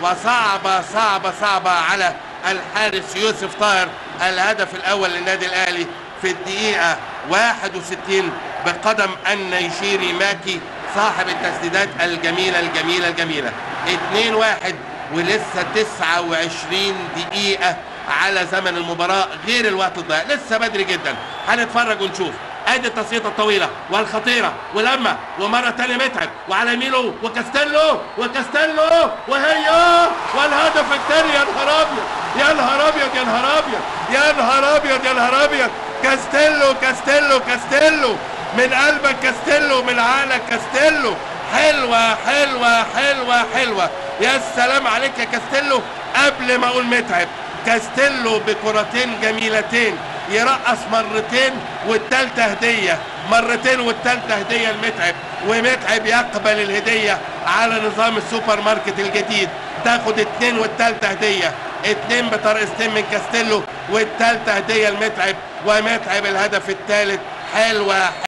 وصعبة صعبة صعبة على الحارس يوسف طاهر. الهدف الأول للنادي الأهلي في الدقيقة 61 بقدم النيجيري ماكي صاحب التسديدات الجميلة الجميلة الجميلة. 2-1 ولسه 29 دقيقة على زمن المباراة غير الوقت الضائع، لسه بدري جدا. هنتفرج ونشوف. ادي التصويته الطويله والخطيره ولما ومره ثانيه متعب وعلى يمينه وكاستيلو وهي والهدف الثاني. يا نهار ابيض يا نهار ابيض يا نهار ابيض يا نهار ابيض يا نهار ابيض. كاستيلو من قلبك كاستيلو، من عقلك كاستيلو. حلوه حلوه حلوه حلوه، يا سلام عليك يا كاستيلو. قبل ما اقول متعب، كاستيلو بكرتين جميلتين، يرقص مرتين والتالتة هدية، مرتين والتالتة هدية لمتعب، ومتعب يقبل الهدية على نظام السوبر ماركت الجديد. تاخد 2 والتالتة هدية، 2 بطريقتين من كاستيلو والتالتة هدية لمتعب، ومتعب الهدف الثالث. حلوة